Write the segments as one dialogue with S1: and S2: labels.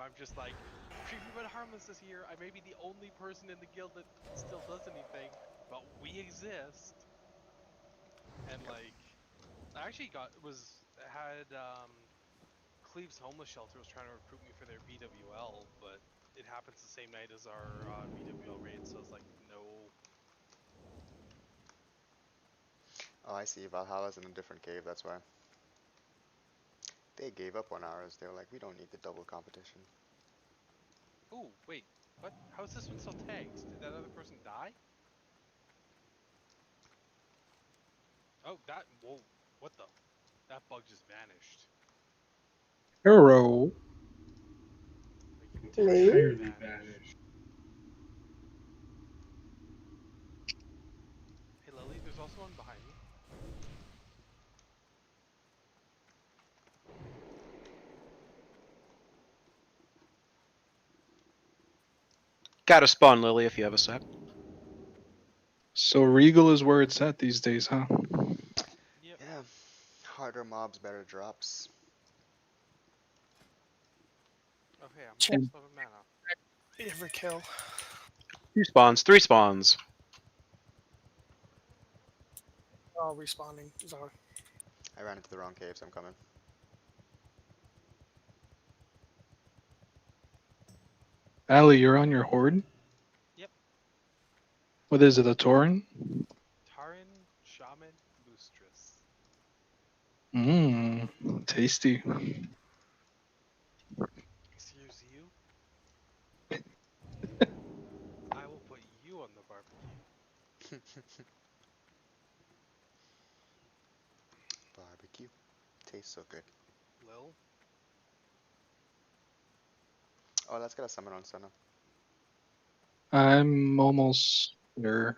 S1: I'm just like, treat me but harmless this year. I may be the only person in the guild that still does anything, but we exist. And like, I actually had Cleve's homeless shelter was trying to recruit me for their VWL, but it happens the same night as our VWL raid, so it's like, no.
S2: Oh, I see. Valhalla's in a different cave, that's why. They gave up on ours. They were like, we don't need the double competition.
S1: Ooh, wait, what? How is this one still tagged? Did that other person die? Oh, whoa, what the? That bug just vanished.
S3: Hero.
S1: Like,
S4: Me?
S1: entirely vanished. Hey, Lily, there's also one behind me.
S5: Gotta spawn Lily if you have a sec.
S3: So Regal is where it's at these days, huh?
S1: Yep.
S2: Yeah. Harder mobs, better drops.
S1: Okay, I'm
S4: Check.
S1: almost out of mana.
S4: Every kill.
S5: 2 spawns, 3 spawns.
S4: All respawning. Sorry.
S2: I ran into the wrong cave, so I'm coming.
S3: Allie, you're on your horde?
S1: Yep.
S3: What is it, a Tauren?
S1: Taran, Shaman, Moostress.
S3: Mmm, tasty.
S1: Excuse you? I will put you on the barbecue.
S2: Barbecue. Tastes so good.
S1: Lil?
S2: Oh, let's get a summon on Senna.
S3: I'm almost there.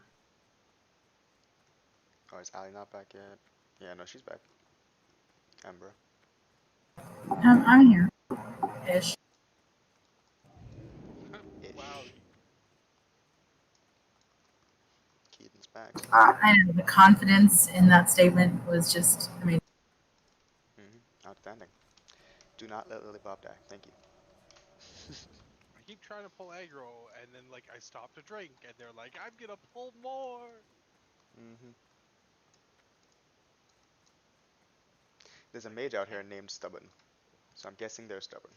S2: Oh, is Ali not back yet? Yeah, no, she's back. Ember.
S6: I'm here. Ish.
S2: Ish.
S1: Wow.
S2: Keaton's back.
S6: I know the confidence in that statement was just amazing.
S2: Outstanding. Do not let Lily Bob die. Thank you.
S1: I keep trying to pull aggro, and then, like, I stop to drink, and they're like, I'm gonna pull more!
S2: There's a mage out here named Stubborn. So I'm guessing they're stubborn.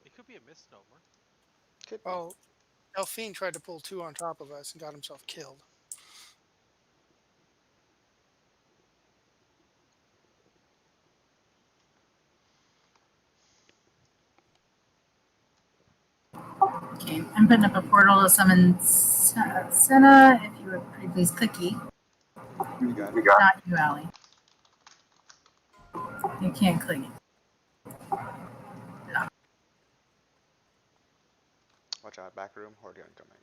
S1: It could be a misnomer.
S2: Could be.
S4: Oh, Delphine tried to pull 2 on top of us and got himself killed.
S6: Okay, I'm putting up a portal to summon Senna. If you would pretty please clicky.
S2: You got it.
S6: Not you, Allie. You can't click.
S2: Watch out, back room, horde incoming.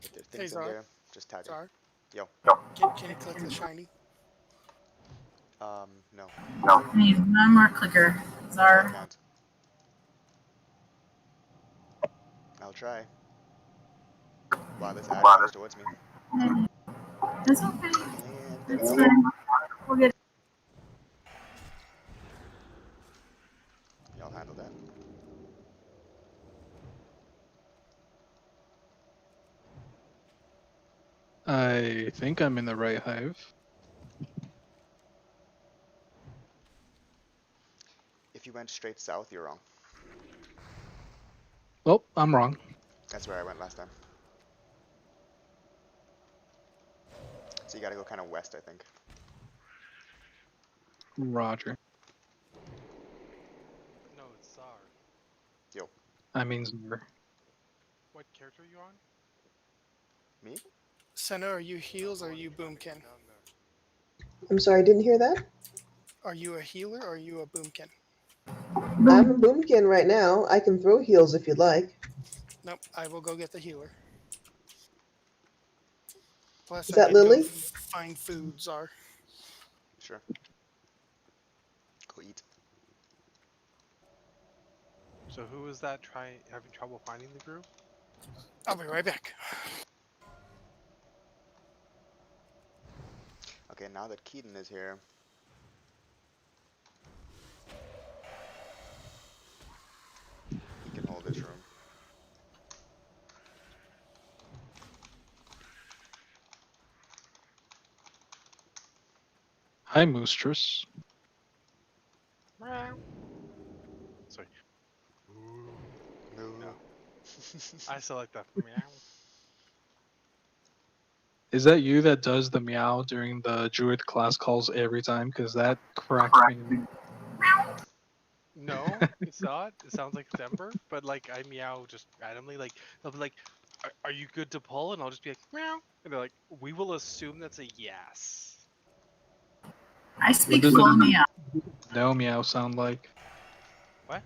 S2: If there's
S4: Hey,
S2: things in
S4: Zar.
S2: there, just tag them.
S4: Zar.
S2: Yo.
S4: Can you click the shiny?
S2: No.
S6: I need one more clicker.
S2: I
S6: Zar.
S2: can't. I'll try. Wow, this ad comes towards me.
S6: It's okay.
S2: And there we
S6: It's
S2: go.
S6: fine. We'll get it.
S2: Y'all handle that.
S3: I think I'm in the right hive.
S2: If you went straight south, you're wrong.
S3: Oh, I'm wrong.
S2: That's where I went last time. So you gotta go kind of west, I think.
S3: Roger.
S1: No, it's Zar.
S2: Yo.
S3: I mean Zar.
S1: What character are you on?
S2: Me?
S4: Senna, are you
S1: No,
S4: heals
S1: the
S4: or are
S1: one
S4: you
S1: trying to
S4: boomkin?
S1: come down there.
S7: I'm sorry, I didn't hear that.
S4: Are you a healer or are you a boomkin?
S7: I'm a boomkin right now. I can throw heals if you'd like.
S4: Nope, I will go get the healer. Plus,
S7: Is
S4: I
S7: that
S4: could go
S7: Lily?
S4: find food, Zar.
S2: Sure. Go eat.
S1: So who is that having trouble finding the group?
S4: I'll be right back.
S2: Okay, now that Keaton is here.
S3: Hi, Moostress.
S1: Meow. Sorry.
S2: No.
S1: No. I still like that. Meow.
S3: Is that you that does the meow during the druid class calls every time? Because that cracked me.
S1: No, it's not. It sounds like it's Ember, but like I meow just randomly. Like they'll be like, are you good to pull?" And I'll just be like, "Meow," and they're like, "We will assume that's a yes."
S6: I
S3: What
S6: speak
S3: does
S6: full
S3: a
S6: meow.
S3: no meow sound like?
S1: What?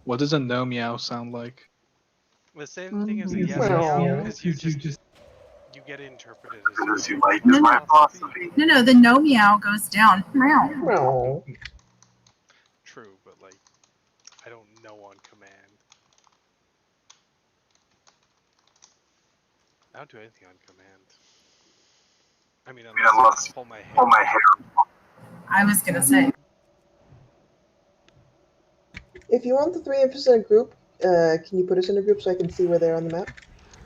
S3: What does a no meow sound like?
S1: The same thing as a yes
S7: Meow.
S1: meow, because you get it interpreted as you like.
S6: No,
S1: Is my philosophy.
S6: No, the no meow goes down. Meow.
S7: Meow.
S1: True, but like, I don't know on command. I don't do anything on command. I mean, unless I pull my hair.
S6: I was gonna say.
S7: If you want the 3% group, can you put us in a group so I can see where they're on the map?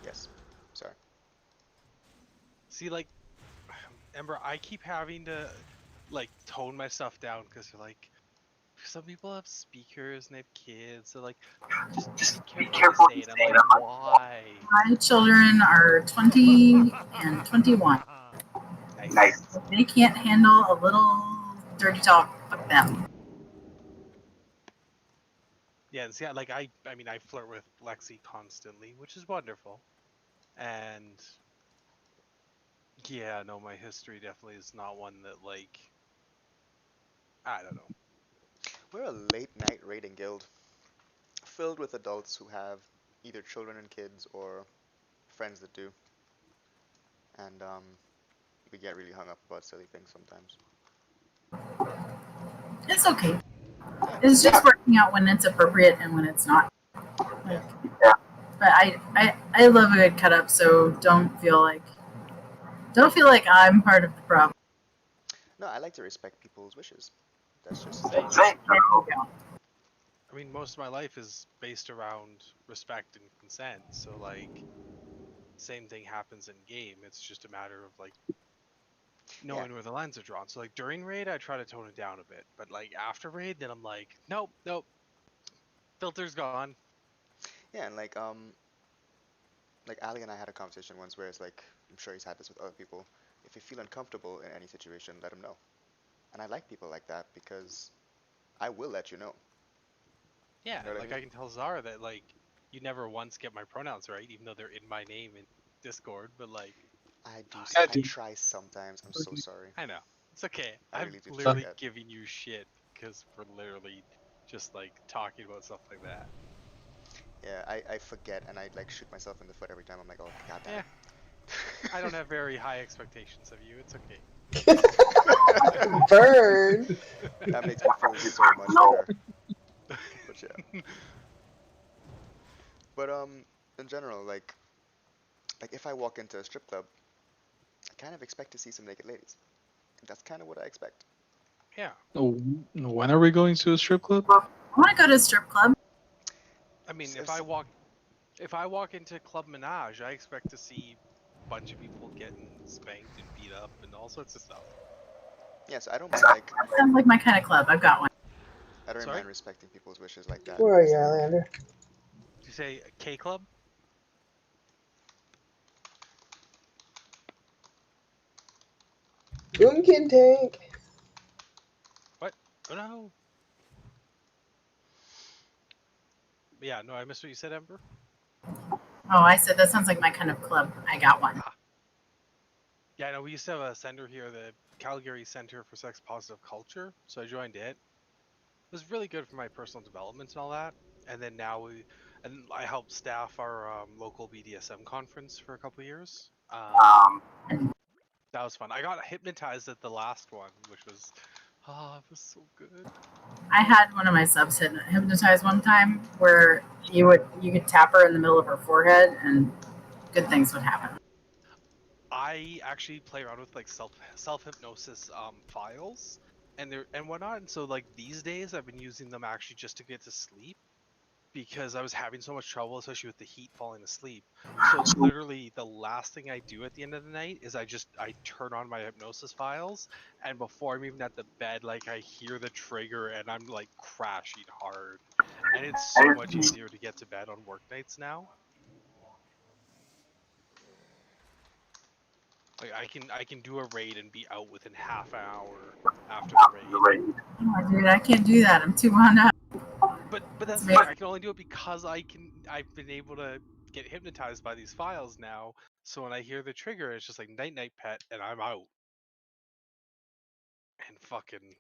S2: Yes. Sorry.
S1: See, like, Ember, I keep having to, like, tone my stuff down because they're like, some people have speakers and they have kids, so like, just be careful what you say. And I'm like, why?
S6: My children are 20 and 21.
S1: Nice.
S6: If they can't handle a little dirty talk, fuck them.
S1: Yeah, and see, like, I mean, I flirt with Lexi constantly, which is wonderful. And yeah, no, my history definitely is not one that, like, I don't know.
S2: We're a late night raiding guild filled with adults who have either children and kids or friends that do. And we get really hung up about silly things sometimes.
S6: It's okay.
S2: Yeah.
S6: It's just working out when it's appropriate and when it's not. Like, but I love a good cut up, so don't feel like I'm part of the problem.
S2: No, I like to respect people's wishes. That's just
S1: Same.
S6: There you go.
S1: I mean, most of my life is based around respect and consent, so like, same thing happens in game. It's just a matter of like knowing where the lines are drawn. So like during raid, I try to tone it down a bit, but like after raid, then I'm like, nope, filter's gone.
S2: Yeah, and like Ali and I had a conversation once where it's like, I'm sure he's had this with other people. If you feel uncomfortable in any situation, let him know. And I like people like that because I will let you know.
S1: Yeah,
S2: You know what I
S1: like
S2: mean?
S1: I can tell Zara that like you never once get my pronouns right, even though they're in my name in Discord. But like,
S2: I do.
S1: I
S2: I
S1: do.
S2: try sometimes. I'm so sorry.
S1: I know it's okay.
S2: I
S1: I'm
S2: really do
S1: literally
S2: forget.
S1: giving you shit because we're literally just like talking about stuff like that.
S2: Yeah, I forget and I like shoot myself in the foot every time. I'm like, oh god damn
S1: Yeah,
S2: it.
S1: I don't have very high expectations of you. It's okay.
S7: Burn.
S2: That makes me feel so much better. But yeah. But in general, like if I walk into a strip club, I kind of expect to see some naked ladies. That's kind of what I expect.
S1: Yeah,
S3: Oh, when are we going to a strip club?
S6: I want to go to a strip club.
S1: I mean,
S2: S-
S1: if I walk into Club Menage, I expect to see a bunch of people getting spanked and beat up and all sorts of stuff.
S2: Yes, I don't mind like
S6: That sounds like my kind of club. I've got one.
S2: I don't
S1: Sorry,
S2: mind respecting people's wishes like that.
S7: Where are you, Outlander?
S1: did you say K Club?
S7: Boomkin tank.
S1: What? Oh no. Yeah, no, I missed what you said, Ember.
S6: Oh, I said that sounds like my kind of club. I got one.
S1: Yeah, no, we used to have a center here, the Calgary Center for Sex Positive Culture. So I joined it. It was really good for my personal development and all that. And then I helped staff our local BDSM conference for a couple of years. That was fun. I got hypnotized at the last one, which was, it was so good.
S6: I had one of my subs hypnotized one time where you could tap her in the middle of her forehead and good things would happen.
S1: I actually play around with like self hypnosis files and whatnot. And so like these days I've been using them actually just to get to sleep. because I was having so much trouble, especially with the heat falling asleep. So literally the last thing I do at the end of the night is I turn on my hypnosis files, and before I'm even at the bed, like I hear the trigger and I'm like crashing hard. And it's so much easier to get to bed on work nights now. Like I can do a raid and be out within half an hour after the raid.
S6: Oh, dude, I can't do that. I'm too wound up.
S1: But that's the thing. I can only do it because I've been able to get hypnotized by these files now. So when I hear the trigger, it's just like night night pet, and I'm out. And fucking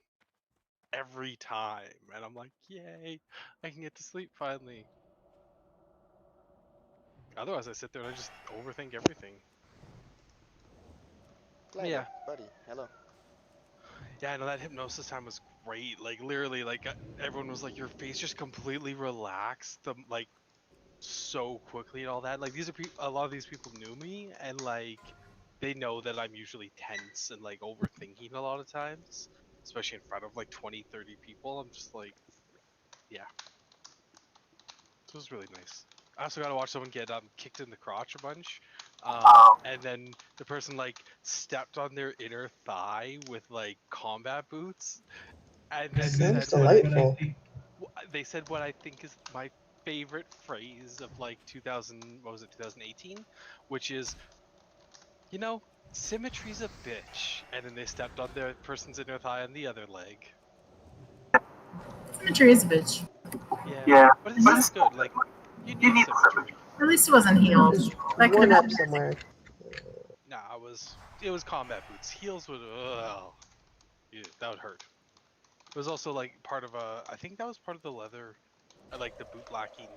S1: every time, and I'm like, yay, I can get to sleep finally. Otherwise, I sit there and I just overthink everything.
S2: Glad,
S1: Yeah,
S2: buddy. Hello.
S1: yeah. I know that hypnosis time was great. Like literally, like everyone was like, your face just completely relaxed. Like so quickly and all that. Like these are a lot of these people knew me, and like they know that I'm usually tense and like overthinking a lot of times, especially in front of like 20, 30 people. I'm just like, yeah. This was really nice. I also got to watch someone get kicked in the crotch a bunch, and then the person like stepped on their inner thigh with like combat boots, and then
S7: Sounds
S1: said what I
S7: delightful.
S1: think they said what I think is my favorite phrase of like 2000, what was it, 2018, which is, you know, symmetry's a bitch, and then they stepped on the person's inner thigh on the other leg.
S6: Symmetry is a bitch.
S1: Yeah, but it's still good. Like you need symmetry.
S6: At least it wasn't heels. That could
S7: One
S6: have
S7: up
S6: been
S7: somewhere.
S1: Nah, it was combat boots. Heels would, yeah, that would hurt. It was also like part of I think that was part of the leather, like the boot blacking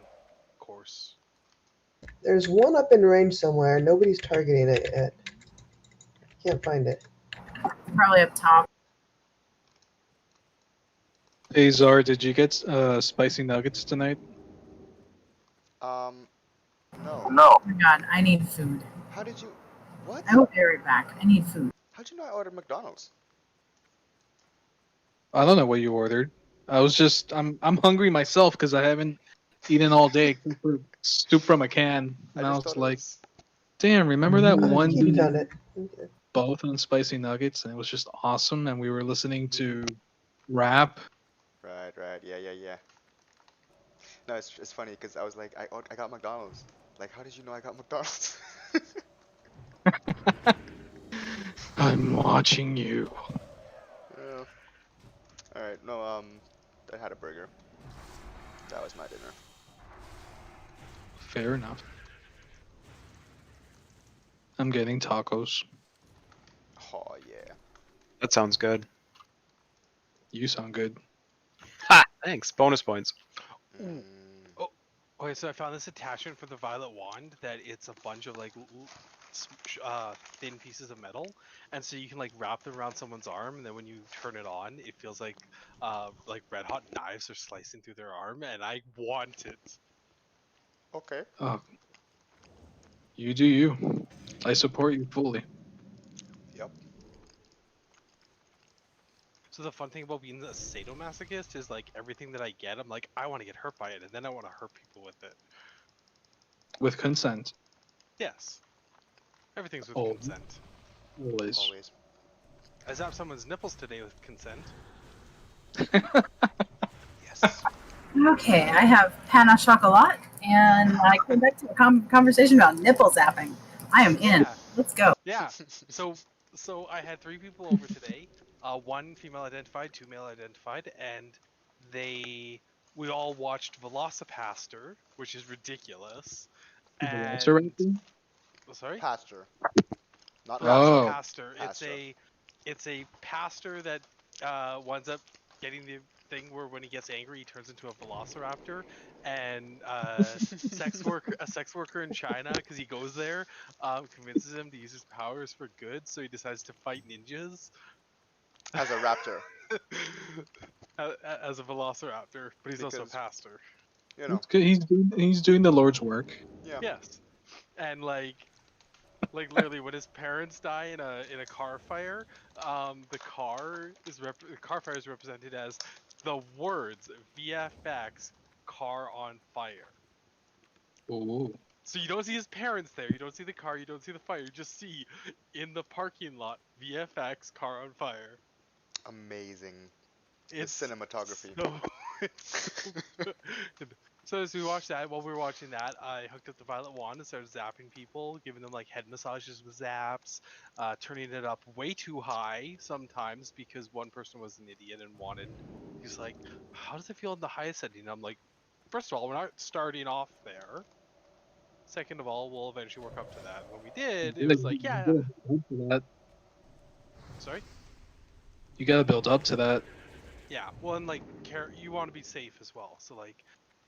S1: course.
S7: There's one up in range somewhere. Nobody's targeting it yet. Can't find it.
S6: probably up top.
S3: Hey Zar, did you get spicy nuggets tonight?
S2: No.
S6: Oh my god, I need food.
S2: How did you? What?
S6: I will be right back. I need food.
S2: How'd you know I ordered McDonald's?
S3: I don't know what you ordered. I'm hungry myself because I haven't eaten all day except for soup from a can,
S2: I
S3: and I
S2: just
S3: was
S2: thought it
S3: like,
S2: was.
S3: damn, remember that one
S7: Keith
S3: dude
S7: found it. Okay.
S3: both on spicy nuggets, and it was just awesome, and we were listening to rap.
S2: Right, right. Yeah, yeah, yeah. No, it's funny because I was like, I got McDonald's. Like, how did you know I got McDonald's?
S3: I'm watching you.
S2: Yeah. All right. No. I had a burger. That was my dinner.
S3: Fair enough. I'm getting tacos.
S2: Oh yeah.
S5: That sounds good.
S3: You sound good.
S5: Ha! Thanks. Bonus points.
S2: Mm.
S1: Oh, okay. So I found this attachment for the violet wand that it's a bunch of like thin pieces of metal, and so you can like wrap them around someone's arm, and then when you turn it on, it feels like red hot knives are slicing through their arm, and I want it.
S2: Okay.
S3: Oh, you do you. I support you fully.
S2: Yep.
S1: So the fun thing about being a sadomasochist is like everything that I get, I'm like, I want to get hurt by it, and then I want to hurt people with it.
S3: With consent.
S1: Yes, everything's with
S3: Oh.
S1: consent.
S3: Always.
S2: Always.
S1: I zapped someone's nipples today with consent.
S2: Yes.
S6: Okay, I have pan au chocolat, and I came back to a conversation about nipple zapping. I am in.
S1: Yeah.
S6: Let's go.
S1: Yeah. So I had 3 people over today. 1 female identified, 2 male identified, and we all watched Velocipaster, which is ridiculous. And
S3: Velociraptor?
S1: sorry,
S2: Pasture. Not
S3: Oh.
S2: pasture.
S1: Velocipaster. It's a pastor that winds up getting the thing where when he gets angry, he turns into a Velociraptor, and a sex worker in China, because he goes there, convinces him to use his powers for good, so he decides to fight ninjas
S2: As a raptor.
S1: as a Velociraptor, but he's also a
S2: Because-
S1: pastor.
S2: You know.
S3: It's good. He's doing the Lord's work.
S2: Yeah.
S1: Yes, and like literally when his parents die in a car fire, the car fire is represented as the words VFX car on fire.
S3: Ooh.
S1: So you don't see his parents there, you don't see the car, you don't see the fire, you just see in the parking lot VFX car on fire.
S2: Amazing.
S1: It's
S2: The cinematography.
S1: So, it's so good. So as we watched that, while we were watching that, I hooked up the Violet Wand and started zapping people, giving them like head massages with zaps, turning it up way too high sometimes because one person was an idiot and wanted. He's like, "How does it feel in the highest setting?" And I'm like, first of all, we're not starting off there. Second of all, we'll eventually work up to that. When we did, it was like, yeah. Sorry.
S3: You gotta build up to that.
S1: Yeah, well, and like, you want to be safe as well. So like,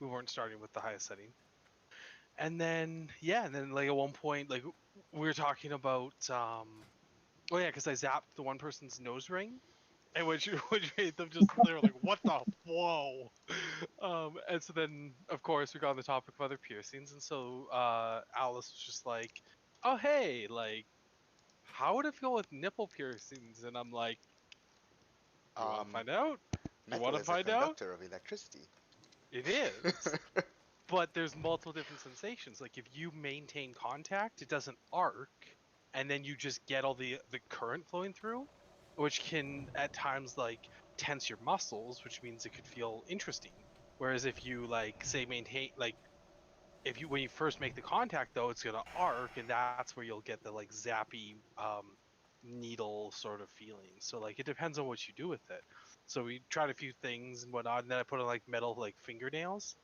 S1: we weren't starting with the highest setting. And then yeah, and then like at one point, like we were talking about, oh yeah, because I zapped the one person's nose ring, and which made them just they were like, what the whoa, and so then of course we got on the topic of other piercings, and so Alice was just like, oh hey, like, how would it feel with nipple piercings? And I'm like, you want to find out? You
S2: Metal
S1: want to
S2: is a
S1: find out?
S2: conductor of electricity.
S1: It is. But there's multiple different sensations. Like if you maintain contact, it doesn't arc, and then you just get all the current flowing through, which can at times like tense your muscles, which means it could feel interesting. Whereas if you like say maintain like if you when you first make the contact though, it's gonna arc, and that's where you'll get the like zappy needle sort of feeling. So like it depends on what you do with it. So we tried a few things and whatnot, and then I put on like metal like fingernails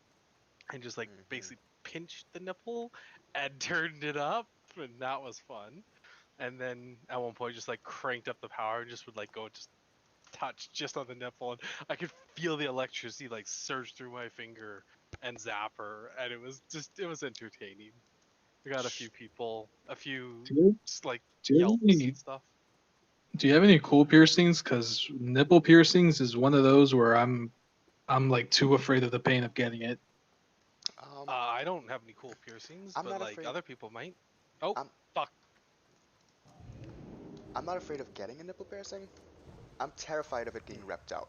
S1: and just like basically pinched the nipple and turned it up, and that was fun. And then at one point just like cranked up the power and just would like go just touch just on the nipple, and I could feel the electricity like surge through my finger and zap her, and it was entertaining. We got a few people, a few like
S3: Do you have
S1: yelps
S3: any,
S1: and stuff.
S3: do you have any cool piercings? Because nipple piercings is one of those where I'm like too afraid of the pain of getting it.
S1: I don't have any cool piercings,
S2: I'm
S1: but
S2: not
S1: like
S2: afraid.
S1: other people might. Oh, fuck.
S2: I'm not afraid of getting a nipple piercing. I'm terrified of it being ripped out.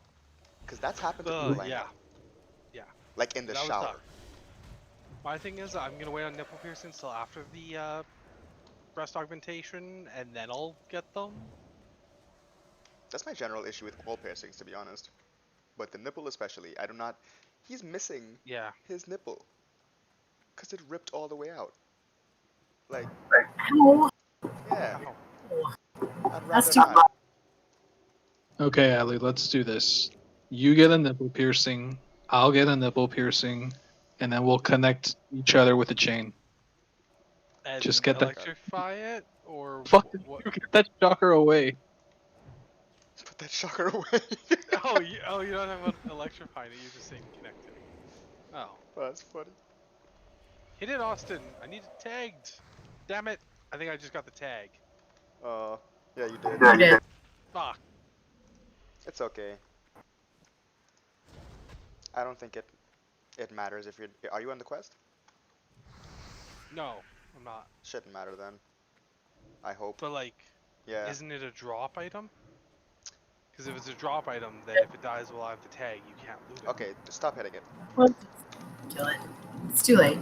S2: Because that's happened to people I
S1: Yeah.
S2: know.
S1: Yeah.
S2: Like in the
S1: That was
S2: shower.
S1: tough. My thing is, I'm gonna wait on nipple piercings till after the breast augmentation, and then I'll get them.
S2: That's my general issue with all piercings, to be honest. But the nipple especially, I do not... He's missing his nipple. Because it ripped all the way out. Like,
S6: Ow.
S2: yeah. I'd
S6: That's
S2: rather
S6: too
S2: not.
S3: Okay, Allie, let's do this. You get a nipple piercing, I'll get a nipple piercing, and then we'll connect each other with a chain.
S1: And
S3: just get that.
S1: electrify it, or
S3: Fuck,
S1: what?
S3: you get that shocker away.
S2: Put that shocker away.
S1: Oh, you don't have an electrifying it. You're just saying connect it. Oh,
S2: That's funny.
S1: hit it, Austin. I need it tagged. Damn it! I think I just got the tag.
S2: Yeah, you did.
S6: I did.
S1: Fuck.
S2: It's okay. I don't think it matters if you're... Are you on the quest?
S1: No, I'm not.
S2: Shouldn't matter then. I hope.
S1: But like,
S2: Yeah.
S1: isn't it a drop item? Because if it's a drop item, then if it dies while I have the tag, you can't loot it.
S2: Okay, just stop hitting it.
S6: Well, kill it. It's too late.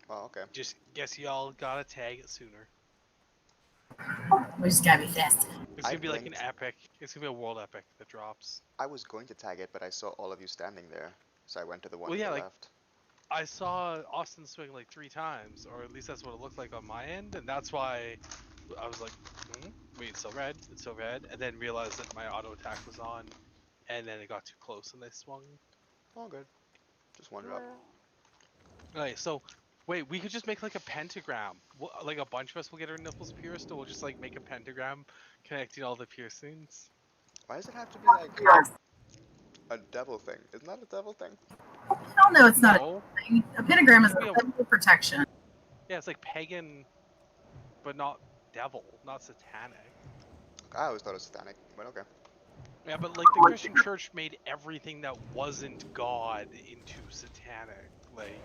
S2: Oh, okay.
S1: Just guess y'all gotta tag it sooner.
S6: We just gotta be fast.
S1: It's gonna
S2: I
S1: be like an
S2: blinked.
S1: epic. It's gonna be a world epic that drops.
S2: I was going to tag it, but I saw all of you standing there. So I went to the one
S1: Well,
S2: to
S1: yeah,
S2: the
S1: like,
S2: left.
S1: I saw Austin swing like 3 times, or at least that's what it looked like on my end, and that's why I was like, wait, it's still red, and then realized that my auto attack was on, and then it got too close and they swung.
S2: All good. Just one drop.
S1: Okay, so, wait, we could just make like a pentagram. Like a bunch of us will get our nipples pierced, and we'll just like make a pentagram connecting all the piercings.
S2: Why does it have to be like a devil thing? Isn't that a devil thing?
S6: Hell no, it's not
S1: No.
S6: a thing. A pentagram is
S1: It's
S6: a
S1: gonna be
S6: symbol of protection.
S1: Yeah, it's like pagan, but not devil, not satanic.
S2: I always thought it was satanic, but okay.
S1: Yeah, but like the Christian church made everything that wasn't God into satanic. Like,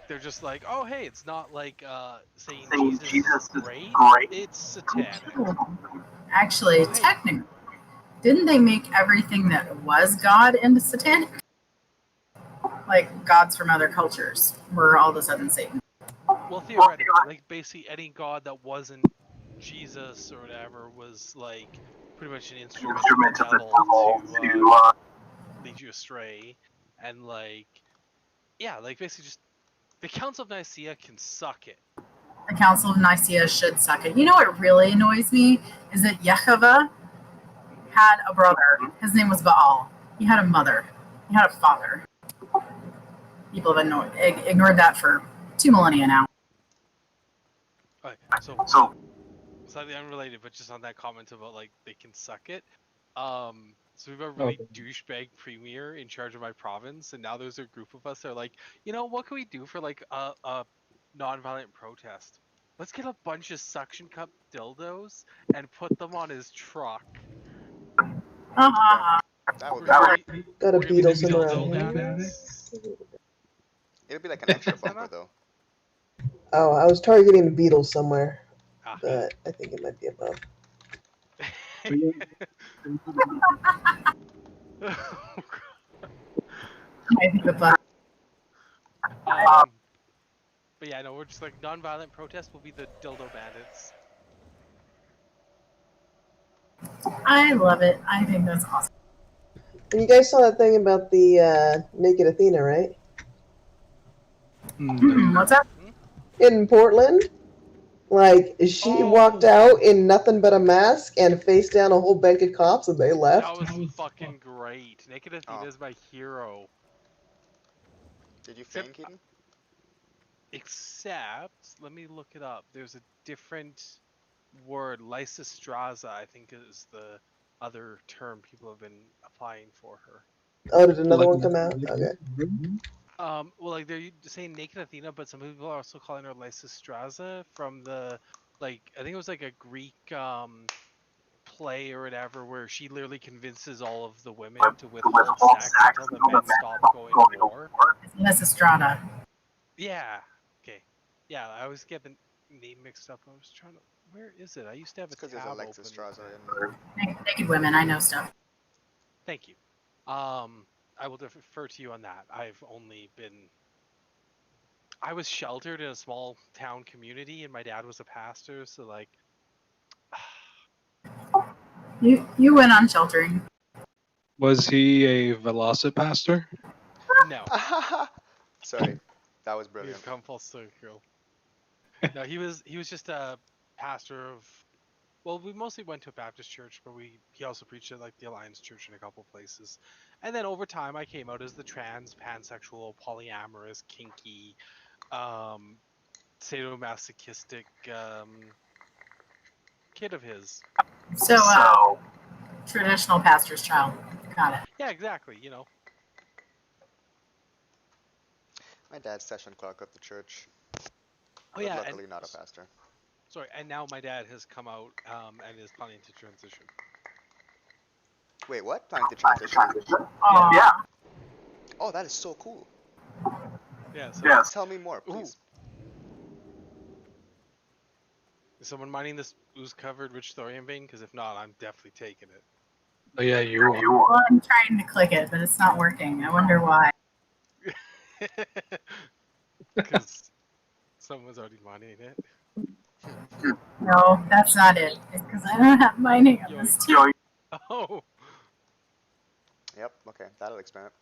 S1: they're just like, oh hey, it's not like saying Jesus is great. It's satanic.
S6: Actually,
S1: Oh, hey.
S6: technically, didn't they make everything that was God into satanic? like gods from other cultures were all of a sudden Satan.
S1: Well, theoretically, like basically any god that wasn't Jesus or whatever was like pretty much an instrument of the devil to lead you astray, and like yeah, like basically just the Council of Nicaea can suck it.
S6: The Council of Nicaea should suck it. You know what really annoys me is that Yehovah had a brother. His name was Baal. He had a mother. He had a father. People have ignored that for 2 millennia now.
S1: Okay, so slightly unrelated, but just on that comment about like they can suck it. So we have a really douchebag premier in charge of my province, and now there's a group of us that are like, you know, what can we do for like a non-violent protest? Let's get a bunch of suction cup dildos and put them on his truck.
S2: That would be
S1: We're
S2: great.
S1: gonna
S7: Got a
S1: we're gonna be
S7: beetle
S1: the
S7: somewhere
S1: dildo
S7: around here.
S1: bandits.
S2: It'll be like an extra bumper though.
S7: Oh, I was targeting the beetle somewhere,
S1: Ah.
S7: but I think it might be above.
S6: I think the bug.
S1: But yeah, no, we're just like non-violent protest will be the dildo bandits.
S6: I love it. I think that's awesome.
S7: And you guys saw that thing about the naked Athena, right?
S6: What's up?
S7: In Portland? Like, she walked out in nothing but a mask and faced down a whole bank of cops and they left.
S1: That was fucking great. Naked Athena is my hero.
S2: Did you feign, Keaton?
S1: Except, let me look it up. There's a different word. Lysistrata, I think, is the other term people have been applying for her.
S7: Oh, did another one come out? Okay.
S1: Well, like they're saying Naked Athena, but some people are also calling her Lysistrata from the, like, I think it was like a Greek play or whatever, where she literally convinces all of the women to withhold sex until the men stop going to war.
S6: Lysistrata.
S1: Yeah. Okay. Yeah, I always get the name mixed up. I was trying to. Where is it? I used to have a
S2: Because
S1: tab
S2: there's
S1: open.
S2: Alexis Straza in
S6: Naked women. I know stuff.
S1: Thank you. I will defer to you on that. I've only been. I was sheltered in a small town community, and my dad was a pastor, so like.
S6: You went on sheltering.
S3: Was he a Velocipaster?
S1: No.
S2: Sorry, that was
S1: We've
S2: brilliant.
S1: come full circle. No, he was just a pastor of. Well, we mostly went to a Baptist church, but he also preached at like the Alliance Church in a couple places. And then over time, I came out as the trans, pansexual, polyamorous, kinky, sadomasochistic kid of his.
S6: So, traditional pastor's child. Got it.
S1: Yeah, exactly. You know.
S2: My dad's session clerk of the church.
S1: Oh
S2: But
S1: yeah.
S2: luckily not a pastor.
S1: Sorry, and now my dad has come out and is planning to transition.
S2: Wait, what? Planning to transition?
S6: Yeah.
S2: Oh, that is so cool.
S1: Yeah. So
S2: Tell me more, please.
S1: Is someone mining this ooze-covered rich thorium vein? Because if not, I'm definitely taking it.
S3: Oh yeah, you are.
S6: Well, I'm trying to click it, but it's not working. I wonder why.
S1: Because someone's already mining it.
S6: No, that's not it. It's because I don't have mining on this team.
S1: Oh.
S2: Yep, okay, that'll explain it.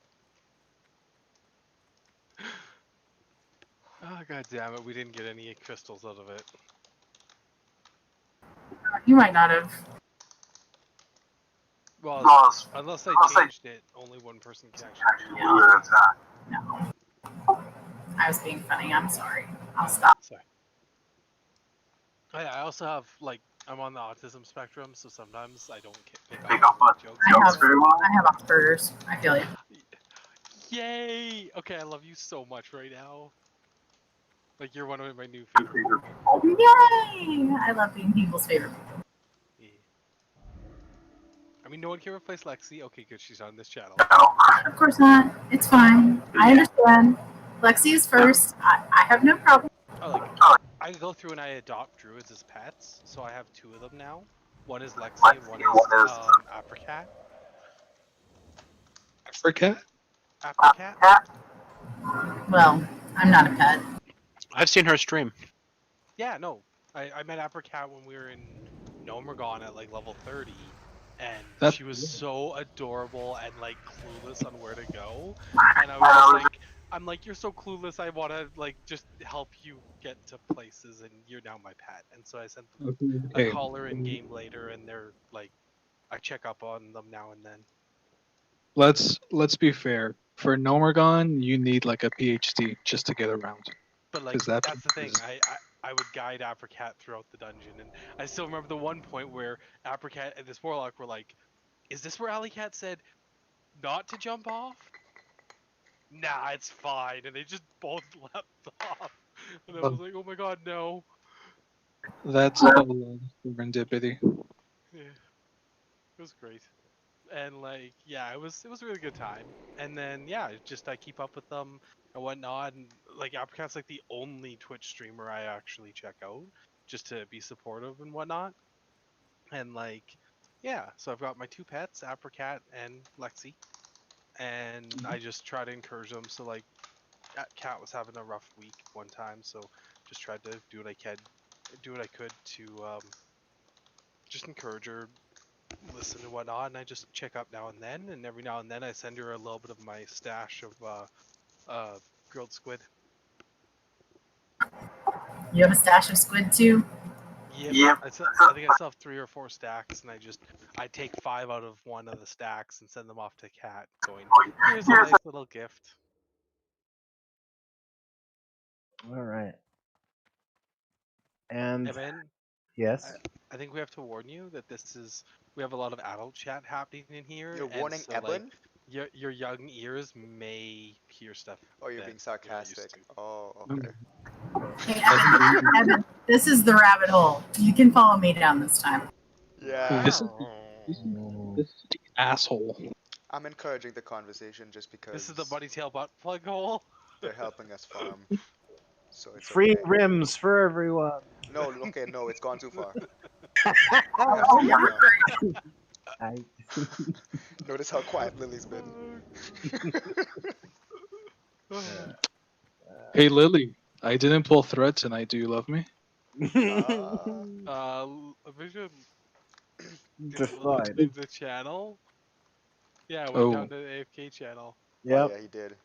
S1: Oh, god damn it, we didn't get any crystals out of it.
S6: You might not have.
S1: Well, unless I changed it, only one person can actually do it.
S6: No. I was being funny. I'm sorry. I'll stop.
S1: Sorry. Oh, yeah, I also have, like, I'm on the autism spectrum, so sometimes I don't pick up on jokes very well.
S6: I have Asperger's. I feel you.
S1: Yay! Okay, I love you so much right now. Like, you're one of my new favorite people.
S6: Yay! I love being people's favorite people.
S1: Yeah. I mean, no one can replace Lexi. Okay, good, she's on this channel.
S6: Of course not. It's fine. I understand. Lexi is first. I have no problem.
S1: Oh, like, I go through and I adopt druids as pets, so I have 2 of them now. One is Lexi and one is Apricat.
S3: Africat?
S1: Apricat?
S6: Well, I'm not a pet.
S5: I've seen her stream.
S1: Yeah, no. I met Apricat when we were in Nomergon at like level 30, and
S3: That's
S1: she was so adorable and like clueless on where to go. And I was just like, I'm like, you're so clueless. I want to like just help you get to places, and you're now my pet. And so I sent them a
S3: okay.
S1: caller in game later, and they're like, I check up on them now and then.
S3: Let's be fair. For Nomergon, you need like a PhD just to get around.
S1: But like
S3: 'Cause that
S1: that's the thing.
S3: is-
S1: I would guide Apricat throughout the dungeon, and I still remember the one point where Apricat and this warlock were like, "Is this where Alley Cat said not to jump off?" Nah, it's fine, and they just both leapt off, and I was like, "Oh my god, no!"
S3: That's a lot of serendipity.
S1: Yeah, it was great, and like yeah, it was a really good time. And then yeah, just I keep up with them and whatnot, and like Apricat's like the only Twitch streamer I actually check out just to be supportive and whatnot. And like yeah, so I've got my two pets, Apricat and Lexi, and I just try to encourage them. So like Cat was having a rough week one time, so just tried to do what I could to just encourage her, listen and whatnot, and I just check up now and then, and every now and then I send her a little bit of my stash of grilled squid.
S6: You have a stash of squid too?
S1: Yep. I think I still have 3 or 4 stacks, and I take 5 out of one of the stacks and send them off to Cat, going, here's a nice little gift.
S8: All right. And
S1: Evan,
S8: yes,
S1: I think we have to warn you that we have a lot of adult chat happening in here.
S2: You're
S1: and
S2: warning
S1: so,
S2: Eben?
S1: like, your young ears may hear stuff.
S2: Oh, you're
S1: that
S2: being
S1: you're not used
S2: sarcastic.
S1: to.
S2: Oh, okay.
S6: Hey, Evan, this is the rabbit hole. You can follow me down this time.
S2: Yeah.
S3: This is the asshole.
S2: I'm encouraging the conversation just because
S1: This is the bunny tail butt plug hole.
S2: they're helping us farm. So it's
S8: free
S2: okay.
S8: rims for everyone.
S2: No, okay, no, it's gone too far.
S6: Oh,
S2: Enough's
S6: yeah.
S2: enough.
S8: I,
S2: Notice how quiet Lily's been.
S3: Hey Lily, I didn't pull thread tonight. Do you love me?
S1: Vision
S8: Defied.
S1: leave the channel. Yeah, I went
S3: Oh.
S1: down to the AFK channel.
S2: Oh
S8: Yep,
S2: yeah, he did.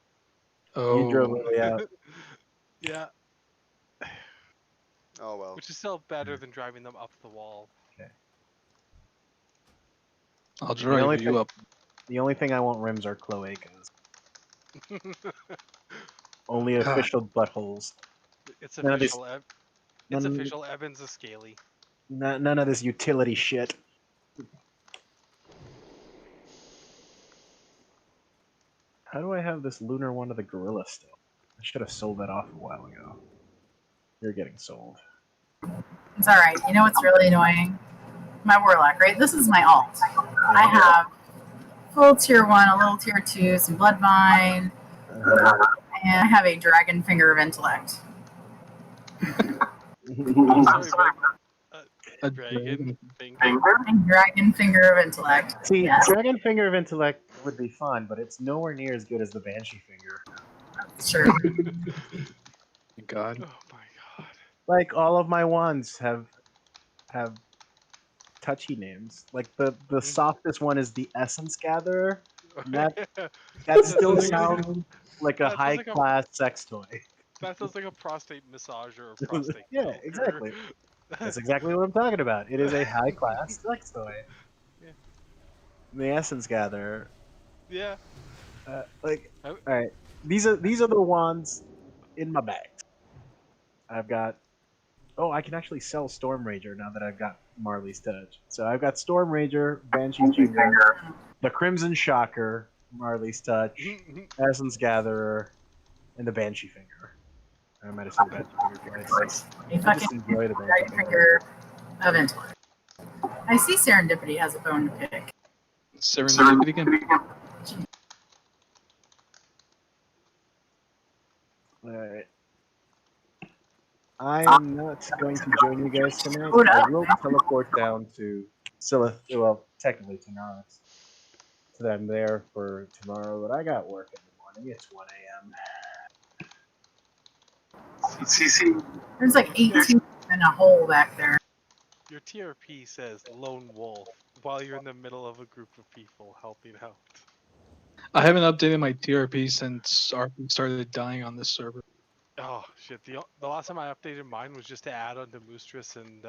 S8: you drove
S3: Oh.
S8: Lily out.
S1: Yeah,
S2: Oh well.
S1: which is still better than driving them up the wall.
S3: I'll
S8: The only
S3: drive you
S8: thing-
S3: up.
S8: The only thing I want rims are cloacas. Only
S3: God.
S8: official buttholes.
S1: It's
S8: None of this-
S1: official. It's
S8: none-
S1: official. Evan's a scaly.
S8: None of this utility shit. How do I have this lunar one of the gorilla still? I should have sold that off a while ago. You're getting sold.
S6: It's alright. You know what's really annoying? My warlock, right? This is my alt. I have full tier 1, a little tier 2, some bloodvine, and I have a dragon finger of intellect.
S1: Sorry,
S3: A
S1: dragon finger.
S6: And dragon finger of intellect.
S8: See,
S6: Yes.
S8: Dragon Finger of Intellect would be fun, but it's nowhere near as good as the Banshee Finger.
S6: Sure.
S3: God.
S1: Oh my god.
S8: Like all of my wands have touchy names. Like the softest one is the Essence Gatherer. That still sounds like a
S1: That sounds
S8: high
S1: like a-
S8: class sex toy.
S1: That sounds like a prostate massager or prostate.
S8: Yeah,
S1: milker.
S8: exactly. That's exactly what I'm talking about. It is a high class sex toy.
S1: Yeah.
S8: The Essence Gatherer.
S1: Yeah.
S8: Like,
S1: Oh.
S8: all right, these are the wands in my bag. I've got. Oh, I can actually sell Storm Rager now that I've got Marley's Touch. So I've got Storm Rager, Banshee's Finger, the Crimson Shocker, Marley's Touch, Essence Gatherer, and the Banshee Finger. I might have said Banshee Finger twice.
S6: A
S8: I just
S6: fucking
S8: enjoy the Banshee
S6: dragon
S8: Finger.
S6: finger of intellect. I see Serendipity has a bone to pick.
S3: Serendipity again.
S8: Alright. I am not going to join you guys tonight.
S6: Hold
S8: I
S6: up.
S8: will teleport down to Silith, well, technically Tanaris, so that I'm there for tomorrow, but I got work in the morning. It's 1 a.m.
S6: There's like 18 in a hole back there.
S1: Your TRP says lone wolf while you're in the middle of a group of people helping out.
S3: I haven't updated my TRP since RP started dying on this server.
S1: Oh shit! The last time I updated mine was just to add onto Moostris and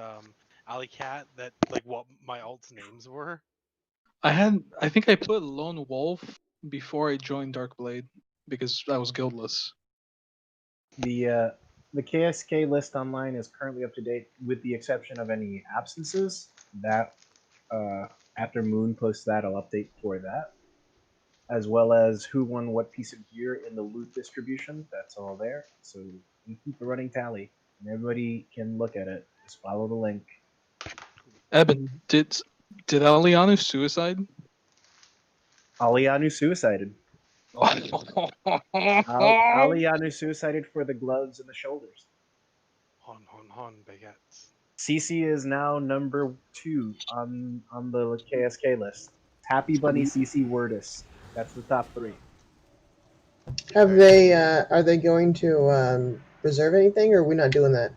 S1: Alley Cat that like what my alt's names were.
S3: I think I put Lone Wolf before I joined Darkblade because I was guildless.
S8: The KSK list online is currently up to date, with the exception of any absences. That after Moon posts that, I'll update for that, as well as who won what piece of gear in the loot distribution. That's all there. So you keep a running tally, and everybody can look at it. Just follow the link.
S3: Eben, did Alianu suicide?
S8: Alianu suicided. Alianu suicided for the gloves and the shoulders.
S1: Hon, baguettes.
S8: CC is now number 2 on the KSK list. Happy Bunny, CC, Wordus. That's the top 3.
S7: Have they? Are they going to reserve anything, or are we not doing that?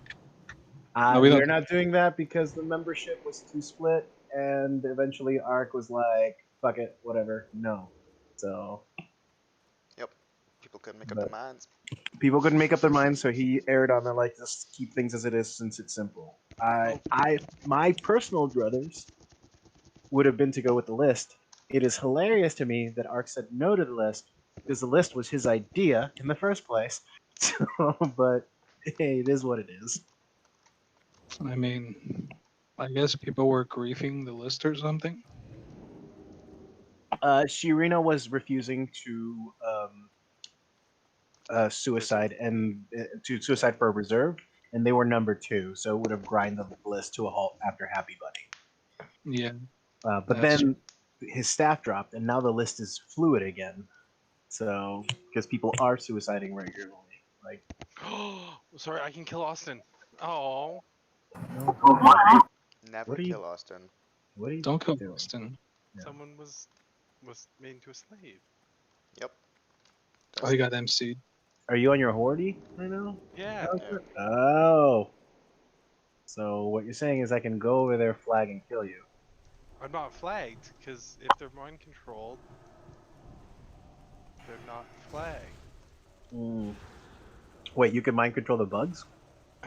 S3: No, we don't.
S8: We're not doing that because the membership was too split, and eventually Ark was like, "Fuck it, whatever." No, so
S2: Yep. People couldn't make up their minds.
S8: people couldn't make up their minds, so he aired on the like, just keep things as it is since it's simple. My personal druthers would have been to go with the list. It is hilarious to me that Ark said no to the list because the list was his idea in the first place. So, but hey, it is what it is.
S3: I mean, I guess people were griefing the list or something.
S8: Shirina was refusing to suicide and to suicide for a reserve, and they were number 2, so it would have grinded the list to a halt after Happy Bunny.
S3: Yeah.
S8: But then his staff dropped, and now the list is fluid again. So because people are suiciding regularly, like.
S1: Sorry, I can kill Austin. Oh.
S2: Never
S8: What are you-
S2: kill Austin.
S8: What are you
S3: Don't kill
S8: doing?
S3: Boston.
S8: Yeah.
S1: Someone was made into a slave.
S2: Yep.
S3: Oh, he got MC'd.
S8: Are you on your Hordy right now?
S1: Yeah.
S8: Oh. So what you're saying is I can go over there, flag, and kill you.
S1: I'm not flagged because if they're mind controlled, they're not flagged.
S8: Wait, you can mind control the bugs?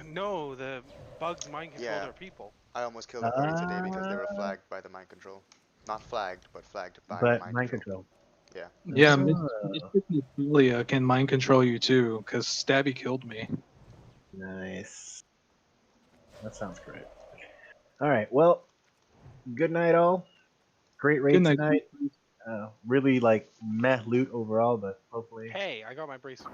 S1: No, the bugs mind control
S2: Yeah.
S1: their people.
S2: I almost killed a party today because they were flagged by the mind control. Not flagged, but flagged by
S8: But
S2: mind
S8: mind
S2: control.
S8: control.
S3: Yeah,
S8: Oh.
S3: Mystic Julia can mind control you too, because Stabby killed me.
S8: Nice. That sounds great. All right. Well, good night, all. Great raid
S3: Good night.
S8: tonight. Really like meh loot overall, but hopefully.
S1: Hey, I got my bracers.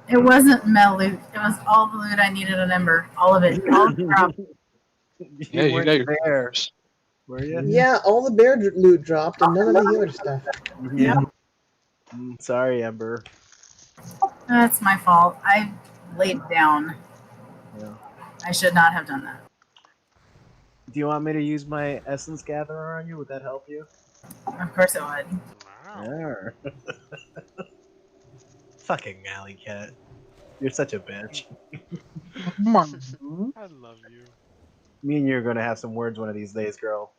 S6: It wasn't Mel loot. It was all the loot I needed on Ember. All of it. All of it dropped.
S3: Yeah, you
S8: weren't
S3: got your
S8: there. Were you?
S7: Yeah, all the bear loot dropped, and none of the healer stuff.
S8: Yeah. Sorry, Ember.
S6: That's my fault. I laid down.
S8: Yeah.
S6: I should not have done that.
S8: Do you want me to use my essence gatherer on you? Would that help you?
S6: Of course it would.
S1: Wow.
S8: Yeah. Fucking alley cat. You're such a bitch.
S1: I love you.
S8: Me and you are gonna have some words one of these days, girl.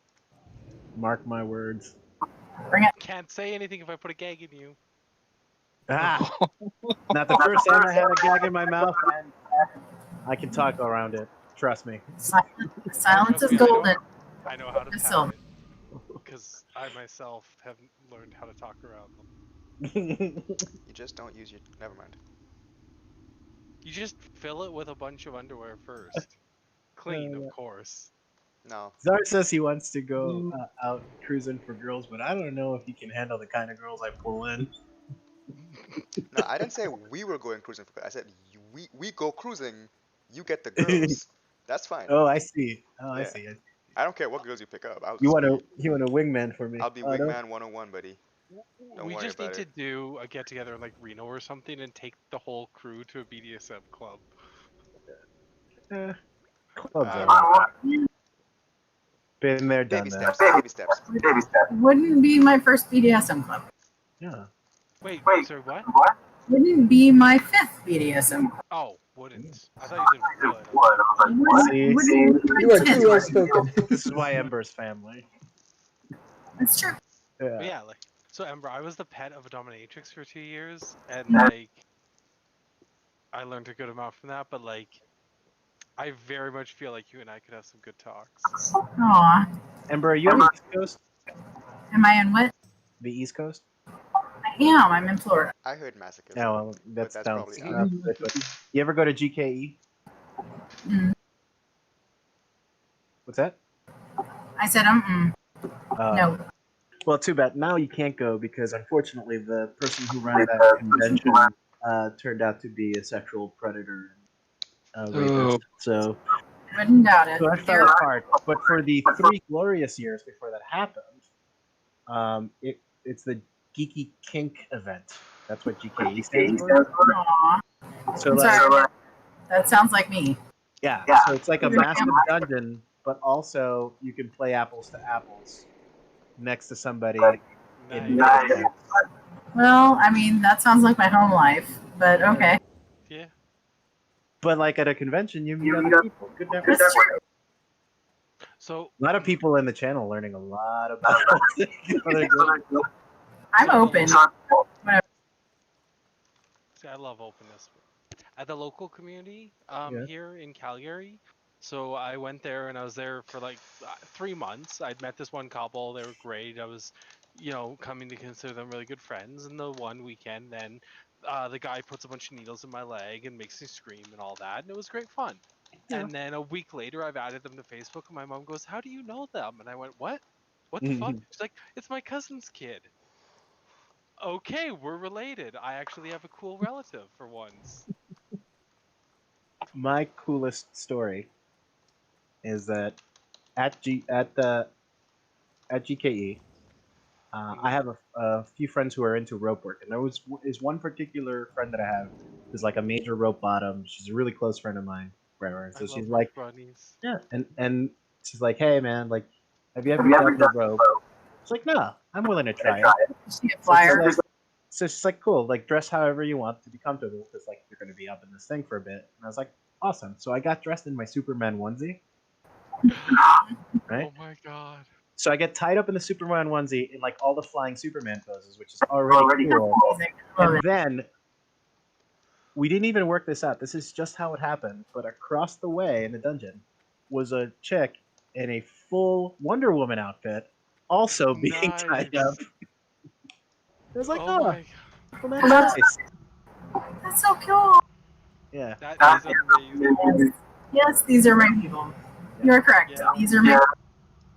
S8: Mark my words.
S6: Bring it.
S1: Can't say anything if I put a gag in you.
S8: Ah! Not the first time I had a gag in my mouth, and I can talk around it. Trust me.
S6: Silence is golden.
S1: I know how to
S6: It's
S1: tap
S6: silver.
S1: it. Because I myself have learned how to talk around them.
S2: You just don't use your. Never mind.
S1: You just fill it with a bunch of underwear first. Clean, of course.
S2: No.
S8: Zar says he wants to go out cruising for girls, but I don't know if he can handle the kind of girls I pull in.
S2: No, I didn't say we were going cruising. I said we go cruising. You get the girls. That's fine.
S8: Oh, I see. Oh, I
S2: Yeah.
S8: see.
S2: I don't care what girls you pick up.
S8: You want a wingman for me?
S2: I'll be
S8: Oh, no?
S2: wingman 101, buddy. Don't
S1: We
S2: worry
S1: just need
S2: about
S1: to
S2: it.
S1: do a get together in like Reno or something and take the whole crew to a BDSM club.
S8: Clubs
S2: I
S8: are
S2: don't know.
S8: been there, done
S2: Baby
S8: that.
S2: steps. Baby steps.
S6: Wouldn't be my first BDSM club.
S1: Wait, sorry, what?
S6: Wouldn't be my 5th BDSM club.
S1: Oh, wouldn't. I thought you said wood. I was like,
S4: What?
S8: See,
S4: What do
S7: You are too well spoken.
S8: this is why Ember's family.
S6: It's true.
S1: but
S8: Yeah.
S1: yeah, like so Ember, I was the pet of a dominatrix for 2 years, and like I learned a good amount from that. But like, I very much feel like you and I could have some good talks.
S6: Aw.
S8: Ember, are you on the East Coast?
S6: Am I in what?
S8: The East Coast?
S6: I am. I'm in Florida.
S2: I heard masochism,
S8: Yeah, well,
S2: but
S8: that's
S2: that's probably
S8: down.
S2: out.
S8: You ever go to GKE?
S6: Mm.
S8: What's that?
S6: I said, no.
S8: Well, too bad. Now you can't go because unfortunately the person who ran that convention turned out to be a sexual predator and rapist. So
S6: Wouldn't doubt it.
S8: I fell apart. But for the 3 glorious years before that happened, it's the Geeky Kink event. That's what GKE stands for.
S6: Aw.
S8: So
S6: I'm
S8: like,
S6: sorry. That sounds like me.
S8: yeah, so it's like a massive dungeon, but also you can play apples to apples next to somebody in
S1: Nice.
S8: nice.
S6: Well, I mean, that sounds like my home life, but okay.
S1: Yeah.
S8: But like at a convention, you meet other people. Good network.
S6: That's true.
S1: So
S8: A lot of people in the channel learning a lot about other good.
S6: I'm open.
S1: see, I love openness. At the local community
S8: Yeah.
S1: here in Calgary. So I went there and I was there for like 3 months. I'd met this one couple. They were great. I was, coming to consider them really good friends. And the one weekend, then the guy puts a bunch of needles in my leg and makes me scream and all that. And it was great fun.
S8: Yeah.
S1: And then a week later, I've added them to Facebook. And my mom goes, "How do you know them?" And I went, "What? What the fuck?" She's like, "It's my cousin's kid." Okay, we're related. I actually have a cool relative for once.
S8: My coolest story is that at GKE, I have a few friends who are into rope work, and there is one particular friend that I have who's like a major rope bottom. She's a really close friend of mine, whatever.
S1: I
S8: So
S1: love
S8: she's
S1: rope
S8: like,
S1: bunnies.
S8: yeah, and she's like, hey man, like, have you ever done the rope? She's like, no, I'm willing to try it.
S6: See a flyer.
S8: So she's like, cool, like dress however you want to be comfortable, because like you're gonna be up in this thing for a bit. And I was like, awesome. So I got dressed in my Superman onesie, right?
S1: Oh my god.
S8: So I get tied up in the Superman onesie in like all the flying Superman poses, which is already cool.
S6: Amazing. Love
S8: And
S6: it.
S8: then we didn't even work this out. This is just how it happened. But across the way in the dungeon was a chick in a full Wonder Woman outfit, also being tied
S1: Nice.
S8: up. I was like,
S1: Oh
S8: oh,
S1: my god.
S8: well, that's nice.
S6: That's so cool.
S8: Yeah.
S1: That is amazing.
S6: Yes, these are my people. You're correct.
S1: Yeah.
S6: These are my.
S8: All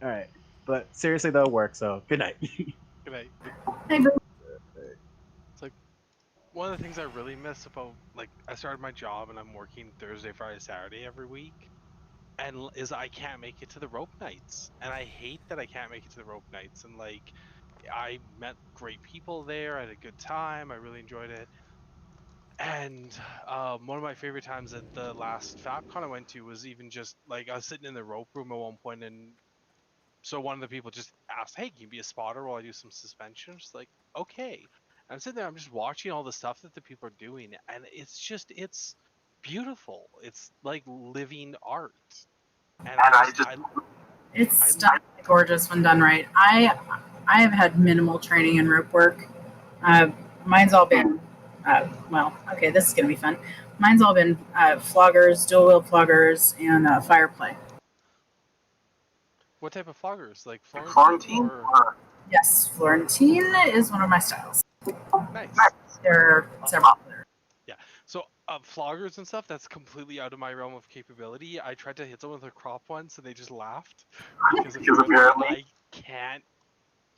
S8: right. But seriously, though, work. So good night.
S1: Good night.
S6: Hey, boo.
S1: It's like one of the things I really miss about, like, I started my job and I'm working Thursday, Friday, Saturday every week, and is I can't make it to the rope nights, and I hate that I can't make it to the rope nights. And like, I met great people there. I had a good time. I really enjoyed it. And one of my favorite times at the last FapCon I went to was even just like I was sitting in the rope room at one point, and so one of the people just asked, "Hey, can you be a spotter while I do some suspension?" Just like, okay. And I'm sitting there, I'm just watching all the stuff that the people are doing, and it's beautiful. It's like living art, and
S6: It's
S1: I
S6: stunningly gorgeous when done right. I have had minimal training in rope work. Mine's all been okay. This is gonna be fun. Mine's all been floggers, dual wheel floggers, and fire play.
S1: what type of floggers? Like Florentine or
S6: Yes, Florentine is one of my styles.
S1: nice.
S6: There are several others.
S1: So floggers and stuff, that's completely out of my realm of capability. I tried to hit someone with a crop once and they just laughed because apparently I can't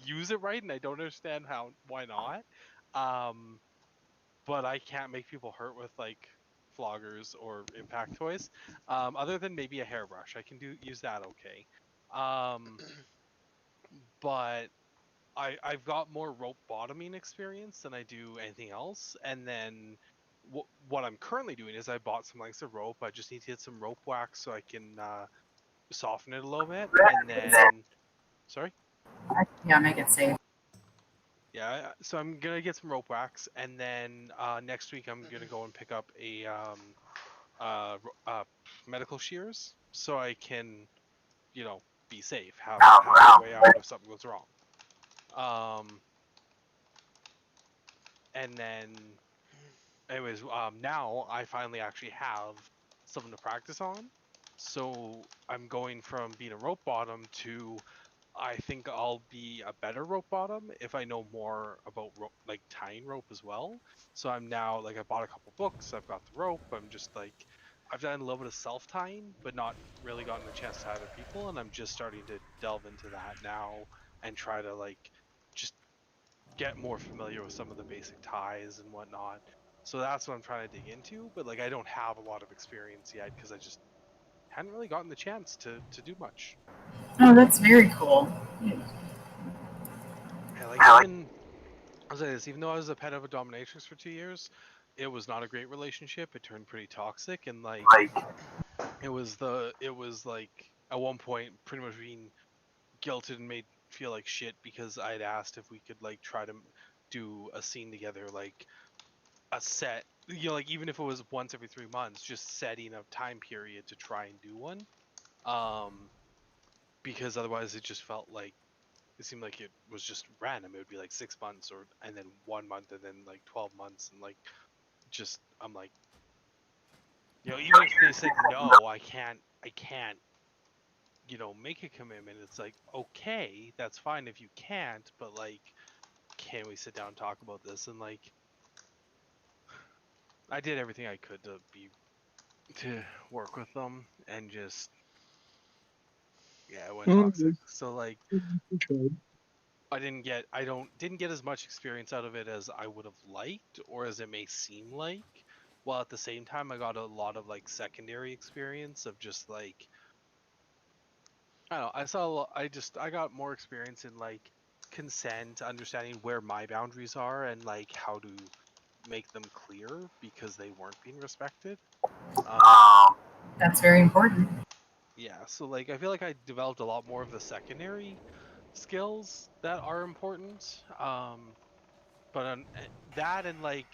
S1: use it right, and I don't understand why not. But I can't make people hurt with like floggers or impact toys. Other than maybe a hairbrush, I can use that okay. But I've got more rope bottoming experience than I do anything else. And then what I'm currently doing is I bought some lengths of rope. I just need to get some rope wax so I can soften it a little bit. And then, sorry?
S6: Yeah, make it safe.
S1: Yeah, so I'm gonna get some rope wax, and then next week I'm gonna go and pick up a medical shears, so I can, be safe, have a way out if something goes wrong. And then, anyways, now I finally actually have something to practice on. So I'm going from being a rope bottom to I think I'll be a better rope bottom if I know more about like tying rope as well. So I'm now like I bought a couple books. I've got the rope. I'm just like I've done a little bit of self tying, but not really gotten a chance to tie other people. And I'm just starting to delve into that now and try to like just get more familiar with some of the basic ties and whatnot. So that's what I'm trying to dig into. But like I don't have a lot of experience yet because I just hadn't really gotten the chance to do much.
S6: Oh, that's very cool.
S1: Yeah, like even I'll say this, even though I was a pet of a dominatrix for 2 years, it was not a great relationship. It turned pretty toxic, and like it was like at one point pretty much being guilted and made feel like shit because I'd asked if we could like try to do a scene together, like a set, like even if it was once every 3 months, just setting a time period to try and do one, because otherwise it just felt like it seemed like it was just random. It would be like 6 months and then 1 month and then like 12 months and like just I'm like, even if they said no, I can't, make a commitment. It's like, okay, that's fine if you can't, but like, can we sit down and talk about this? And like, I did everything I could to work with them and just it went toxic. So like didn't get as much experience out of it as I would have liked or as it may seem like. While at the same time I got a lot of like secondary experience of just like I don't know, I got more experience in like consent, understanding where my boundaries are and like how to make them clear because they weren't being respected.
S6: That's very important.
S1: Yeah, so like I feel like I developed a lot more of the secondary skills that are important. But that and like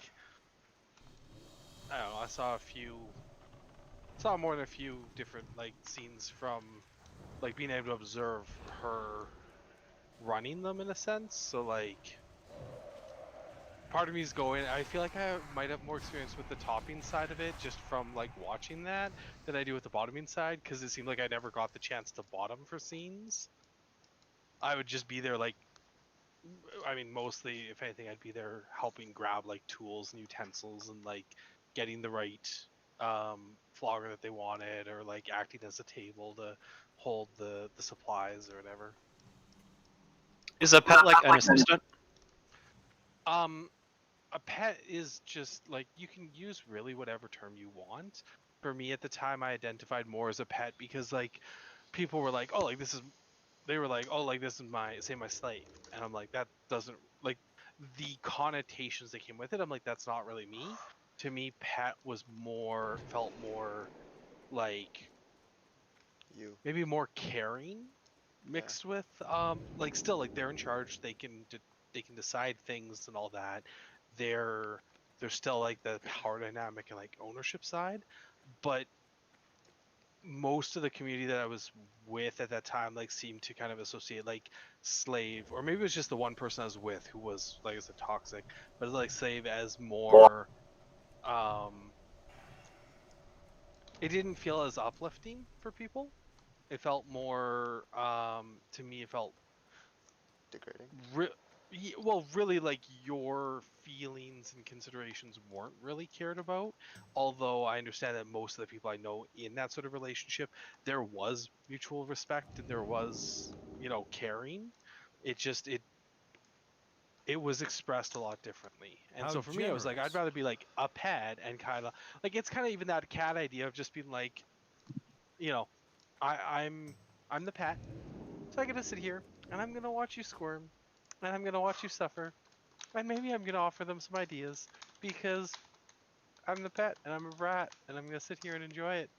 S1: I don't know, saw more than a few different like scenes from like being able to observe her running them in a sense. So like part of me is going, I feel like I might have more experience with the topping side of it just from like watching that than I do with the bottoming side because it seemed like I never got the chance to bottom for scenes. I would just be there like I mean mostly if anything I'd be there helping grab like tools and utensils and like getting the right flogger that they wanted or like acting as a table to hold the supplies or whatever.
S5: Is a pet like an assistant?
S1: Um a pet is just like you can use really whatever term you want. For me at the time I identified more as a pet because like people were like, oh like this is they were like, oh like this is my slave. And I'm like that doesn't like the connotations that came with it, I'm like that's not really me. To me pet felt more like
S2: You.
S1: maybe more caring
S2: Yeah.
S1: mixed with like still like they're in charge, they can decide things and all that. they're they're still like the power dynamic and like ownership side, but most of the community that I was with at that time like seemed to kind of associate like slave, or maybe it was just the one person I was with who was like I said toxic, but like slave as more um it didn't feel as uplifting for people. It felt more to me it felt
S2: Degrading.
S1: well really like your feelings and considerations weren't really cared about, although I understand that most of the people I know in that sort of relationship there was mutual respect and there was caring. It just it it was expressed a lot differently, and
S9: How
S1: so for me I was like I'd
S9: generous.
S1: rather be like a pet and kind of like it's kind of even that cat idea of just being like you know I'm the pet, so I get to sit here and I'm gonna watch you squirm and I'm gonna watch you suffer. And maybe I'm gonna offer them some ideas because I'm the pet and I'm a brat and I'm gonna sit here and enjoy it.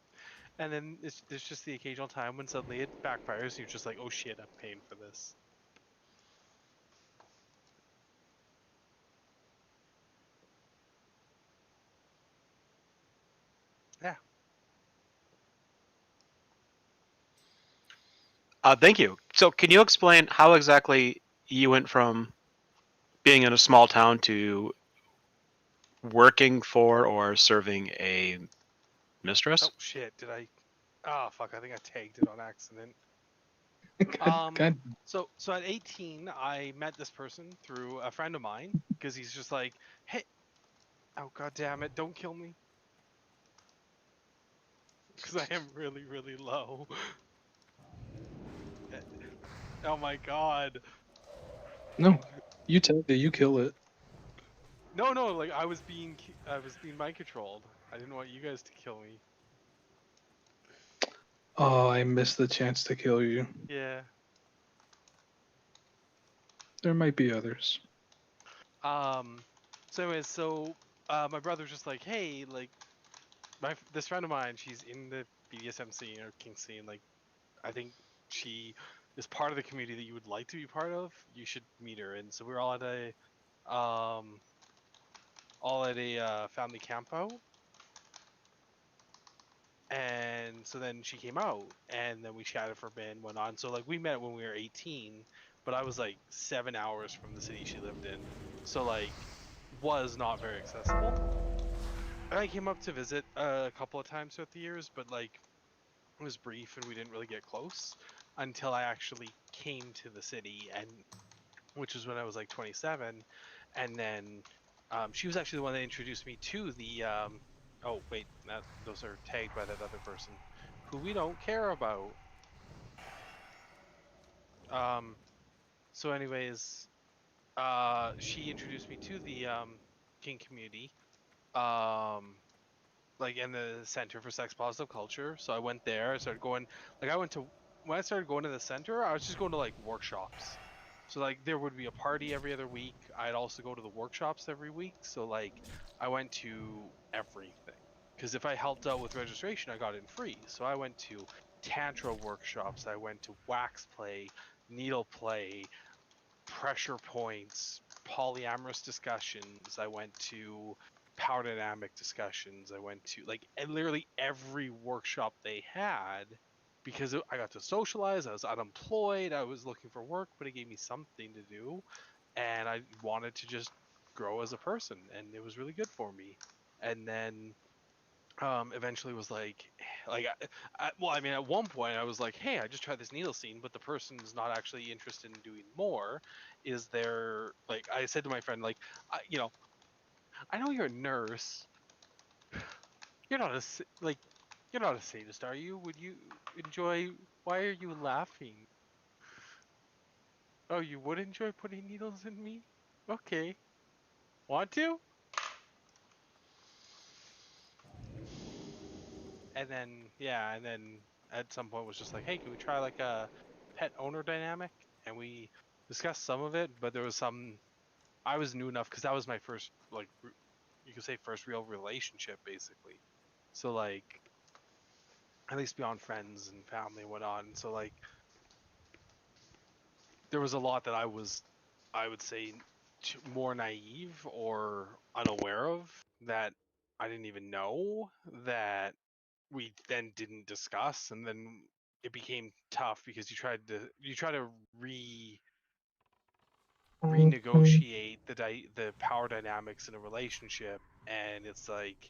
S1: And then there's just the occasional time when suddenly it backfires and you're just like, oh shit, I'm paying for this. Yeah.
S5: Thank you. So, can you explain how exactly you went from being in a small town to working for or serving a mistress?
S1: Oh shit! Did I? Oh fuck! I think I tagged it on accident.
S3: God,
S1: So at 18, I met this person through a friend of mine because he's just like, hey, oh god damn it, don't kill me, because I am really really low. Oh my god.
S3: no. You take it. You kill it.
S1: No, no, like I was being mind controlled. I didn't want you guys to kill me.
S3: Oh, I missed the chance to kill you.
S1: Yeah.
S3: There might be others.
S1: Um. So anyways, my brother's just like, hey, like this friend of mine, she's in the BDSM scene or kink scene. Like, I think she is part of the community that you would like to be part of. You should meet her. And so we were all at a family campo. And so then she came out, and then we chatted for a bit and went on. So like we met when we were 18, but I was like 7 hours from the city she lived in, so like was not very accessible. I came up to visit a couple of times throughout the years, but like it was brief and we didn't really get close until I actually came to the city, and which was when I was like 27, and then she was actually the one that introduced me to the oh wait, those are tagged by that other person who we don't care about. Um, so anyways, she introduced me to the king community, um, like in the Center for Sex Positive Culture. So I went there. I started going, like I went to when I started going to the center, I was just going to like workshops. So like there would be a party every other week. I'd also go to the workshops every week. So like I went to everything. Because if I helped out with registration, I got in free. So I went to tantra workshops. I went to wax play, needle play, pressure points, polyamorous discussions. I went to power dynamic discussions. I went to like literally every workshop they had because I got to socialize. I was unemployed. I was looking for work, but it gave me something to do, and I wanted to just grow as a person, and it was really good for me. And then eventually was well, I mean, at one point I was like, hey, I just tried this needle scene, but the person's not actually interested in doing more. Is there, like, I said to my friend, like, I know you're a nurse. You're not like, you're not a sadist, are you? Would you enjoy? Why are you laughing? Oh, you would enjoy putting needles in me? Okay. Want to? And then yeah, and then at some point was just like, hey, can we try like a pet owner dynamic? And we discussed some of it, but there was some I was new enough because that was my first like you could say first real relationship basically. So like at least beyond friends and family and whatnot. And so like there was a lot that I would say more naive or unaware of that I didn't even know that we then didn't discuss, and then it became tough because you try to renegotiate the power dynamics in a relationship, and it's like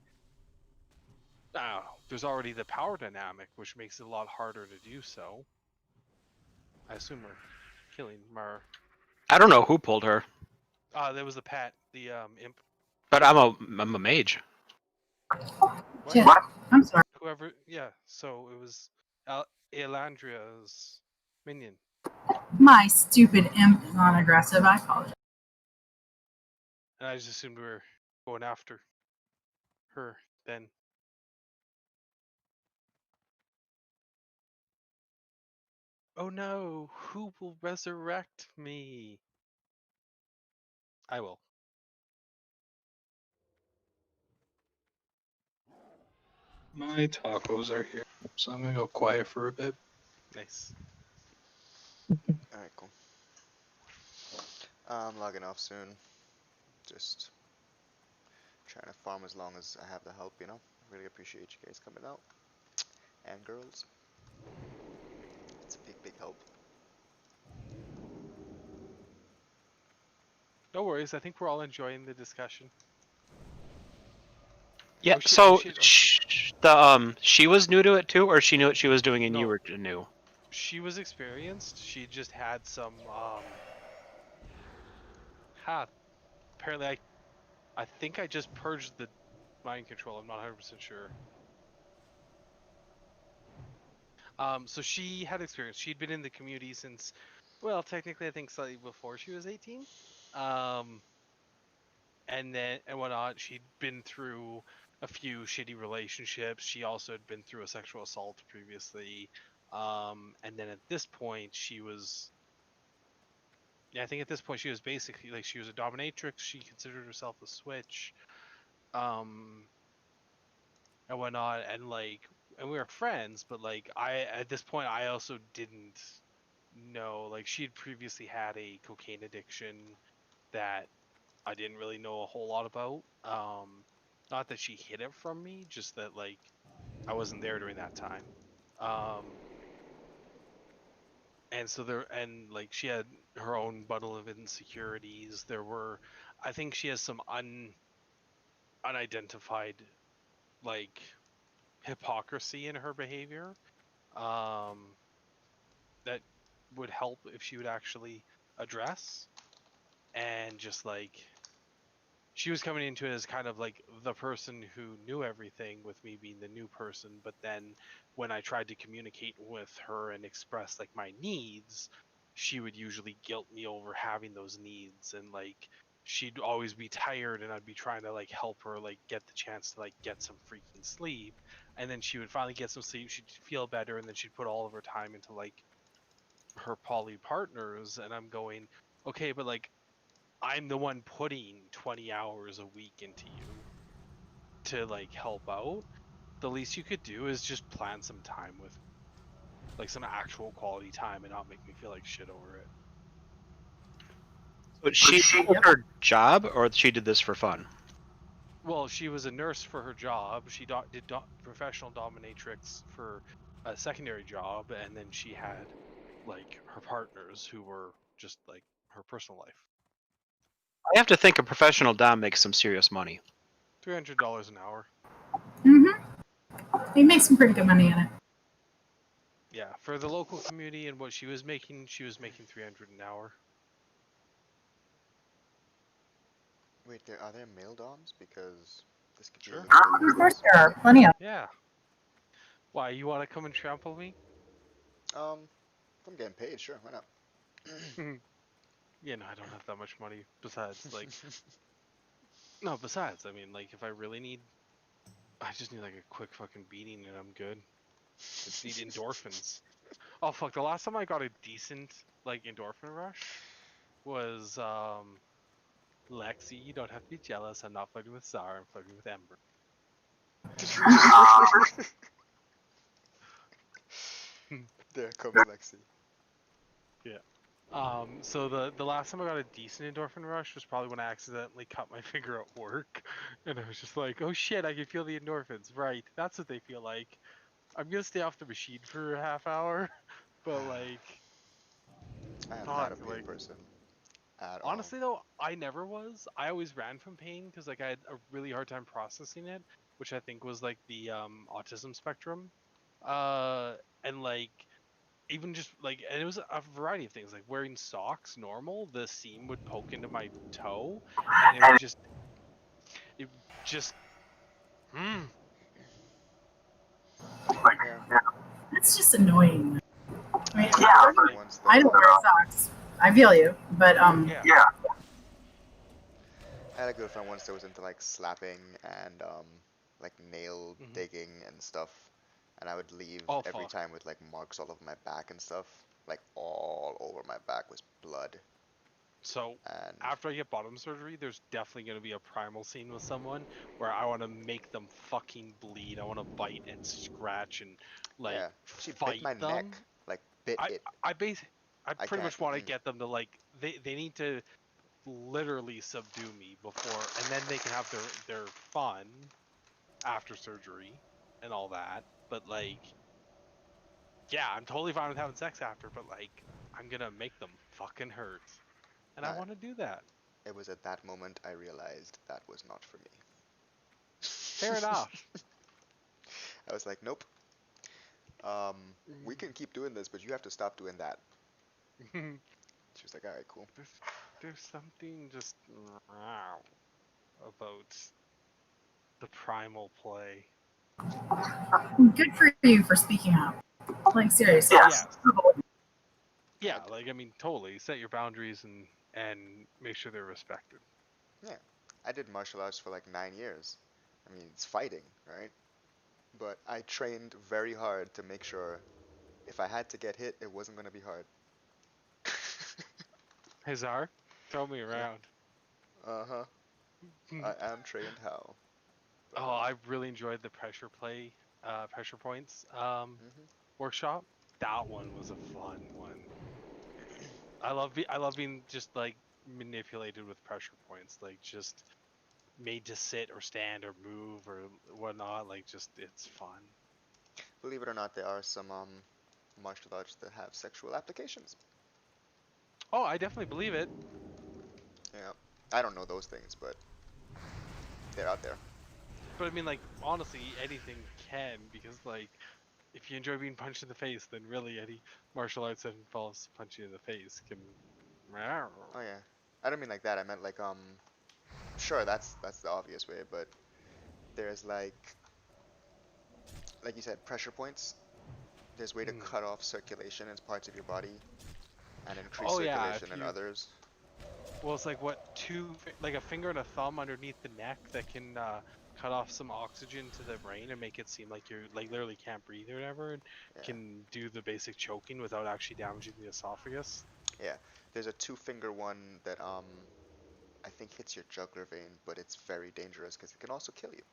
S1: oh, there's already the power dynamic, which makes it a lot harder to do so. I assume we're killing Mar.
S5: I don't know who pulled her,
S1: There was the Pat, the imp.
S5: but I'm a mage.
S1: What?
S6: Shit. I'm sorry.
S1: Whoever, yeah. So it was Elandria's minion.
S6: My stupid imp is non aggressive. I apologize.
S1: And I just assumed we were going after her then. Oh no, who will resurrect me? I will.
S3: My tacos are here, so I'm gonna go quiet for a bit.
S1: Nice.
S2: Alright, cool. I'm logging off soon. Just trying to farm as long as I have the help, you know? Really appreciate you guys coming out. And girls. It's big help.
S1: No worries. I think we're all enjoying the discussion.
S5: Yeah.
S1: Oh, shit,
S5: So
S1: oh, shit, oh, shit.
S5: she was new to it too, or she knew what she was doing and you
S1: No.
S5: were new.
S1: She was experienced. She just had some apparently I think I just purged the mind control. I'm not 100% sure. So she had experience. She'd been in the community since, well, technically I think slightly before she was 18. And whatnot. She'd been through a few shitty relationships. She also had been through a sexual assault previously. And then at this point she was, yeah, I think at this point she was basically like, she was a dominatrix. She considered herself a switch. And whatnot, and and we were friends, but like at this point I also didn't know, like, she had previously had a cocaine addiction that I didn't really know a whole lot about. Not that she hid it from me, just that like I wasn't there during that time. And so and like she had her own bundle of insecurities. I think she has some unidentified like hypocrisy in her behavior. That would help if she would actually address. And just like, she was coming into it as kind of like the person who knew everything, with me being the new person. But then when I tried to communicate with her and express like my needs, she would usually guilt me over having those needs. And like, she'd always be tired and I'd be trying to like help her like get the chance to like get some freaking sleep. And then she would finally get some sleep, she'd feel better, and then she'd put all of her time into like her poly partners. And I'm going, okay, but like, I'm the one putting 20 hours a week into you to like help out. The least you could do is just plan some time with me. Like some actual quality time, and not make me feel like shit over it.
S5: So she did her job, or she did this for fun?
S1: Well, she was a nurse for her job. She did professional dominatrix for a secondary job, and then she had like her partners who were just like her personal life.
S5: I have to think a professional dom makes some serious money.
S1: $300 an hour.
S6: He makes some pretty good money in it.
S1: Yeah, for the local community and what she was making 300 an hour.
S2: Wait, are there male doms? Because this could be a
S1: Sure.
S2: lucrative
S6: Of course
S2: business.
S6: there are plenty of.
S1: Yeah. Why, you want to come and trample me?
S2: If I'm getting paid, sure, why not?
S1: Yeah, no, I don't have that much money. Besides, like, no, besides, I mean, like, if I really need, I just need like a quick fucking beating and I'm good. I just need endorphins. Oh fuck, the last time I got a decent like endorphin rush was Lexi, you don't have to be jealous. I'm not fucking with Sarah, I'm fucking with Ember.
S2: There comes Lexi.
S1: Yeah. So the last time I got a decent endorphin rush was probably when I accidentally cut my finger at work, and I was just like, oh shit, I can feel the endorphins. Right, that's what they feel like. I'm gonna stay off the machine for a half hour, but like,
S2: I am not
S1: fuck,
S2: a pain
S1: like,
S2: person at all.
S1: honestly though, I never was. I always ran from pain because like I had a really hard time processing it, which I think was like the autism spectrum, and like, even just like, and it was a variety of things, like wearing socks normal, the seam would poke into my toe, and it just mm,
S2: Yeah,
S6: It's just annoying. I
S2: I
S6: mean,
S2: had a girlfriend once
S6: I
S2: that
S6: don't wear socks. I feel you, but
S1: yeah.
S2: I had a girlfriend once that was into like slapping and like nail
S1: Mhm.
S2: digging and stuff, and I would leave
S1: Oh
S2: every
S1: fuck.
S2: time with like marks all over my back and stuff, like all over my back was blood.
S1: So
S2: And
S1: after I get bottom surgery, there's definitely going to be a primal scene with someone where I want to make them fucking bleed. I want to bite and scratch and like
S2: yeah, she bit
S1: fight
S2: my
S1: them.
S2: neck, like bit
S1: I
S2: it.
S1: I base I
S2: I
S1: pretty
S2: can't.
S1: much want to get them to like, they need to literally subdue me before, and then they can have their fun after surgery and all that. But like, yeah, I'm totally fine with having sex after, but like, I'm gonna make them fucking hurt, and I
S2: Right.
S1: want to do that.
S2: It was at that moment I realized that was not for me.
S1: Fair enough.
S2: I was like, nope. We can keep doing this, but you have to stop doing that. She was like, all right, cool.
S1: There's something just about the primal play.
S6: Good for you for speaking up. Like seriously.
S1: Yes. Yeah, like I mean, totally set your boundaries and make sure they're respected.
S2: Yeah. I did martial arts for like 9 years. I mean, it's fighting, right? But I trained very hard to make sure if I had to get hit, it wasn't going to be hard.
S1: Hey Czar, throw me
S2: Yeah.
S1: around.
S2: Uh-huh. I am trained how. But,
S1: Oh, I really enjoyed the pressure play, pressure points
S2: mhm.
S1: workshop. That one was a fun one. I love being just like manipulated with pressure points, like just made to sit or stand or move or whatnot. Like just it's fun.
S2: Believe it or not, there are some martial arts that have sexual applications.
S1: Oh, I definitely believe it.
S2: Yeah. I don't know those things, but they're out there.
S1: But I mean, like honestly, anything can because like if you enjoy being punched in the face, then really any martial arts that involves punching in the face can.
S2: Oh yeah. I don't mean like that. I meant like sure that's the obvious way, but there's like you said, pressure points. There's way to
S1: Mm.
S2: cut off circulation in parts of your body and increase
S1: Oh yeah,
S2: circulation
S1: if
S2: in
S1: you
S2: others.
S1: well, it's like what like a finger and a thumb underneath the neck that can cut off some oxygen to the brain and make it seem like you're like literally can't breathe or whatever, and
S2: Yeah.
S1: can do the basic choking without actually damaging the esophagus.
S2: Yeah. There's a two-finger one that I think hits your jugular vein, but it's very dangerous because it can also kill you.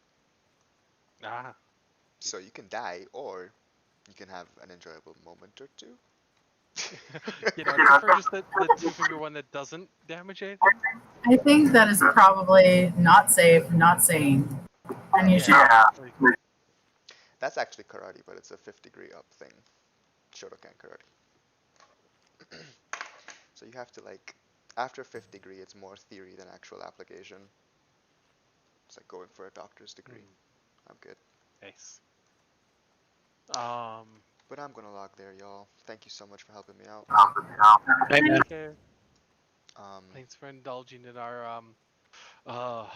S1: Ah,
S2: So you can die, or you can have an enjoyable moment or two.
S1: you know, I prefer just the two-finger one that doesn't damage anything.
S6: I think that is probably not safe, not sane. And you should
S1: Like,
S2: That's actually karate, but it's a 5th degree up thing. Shotokan karate. So you have to like, after 5th degree, it's more theory than actual application. It's like going for a doctor's degree. I'm good.
S1: nice.
S2: But I'm gonna log there, y'all. Thank you so much for helping me out.
S5: Hey, man.
S1: Okay.
S2: Um,
S1: Thanks for indulging in our uh
S2: talk.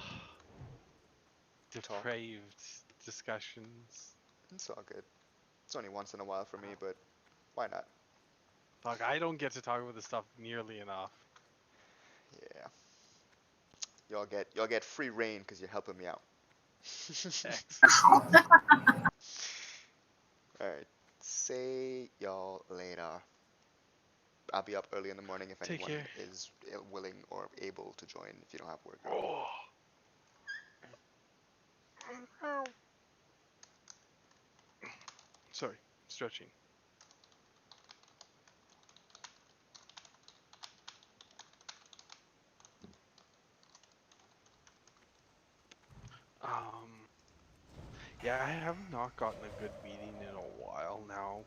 S1: depraved discussions.
S2: It's all good. It's only once in a while for me, but why not?
S1: Like I don't get to talk about this stuff nearly enough.
S2: Yeah. Y'all get free reign because you're helping me out.
S1: Excellent.
S2: Alright. See y'all later. I'll be up early in the morning if
S1: Take
S2: anyone
S1: care.
S2: is willing or able to join if you don't have work.
S1: Oh. Sorry, stretching. Yeah, I have not gotten a good meeting in a while now.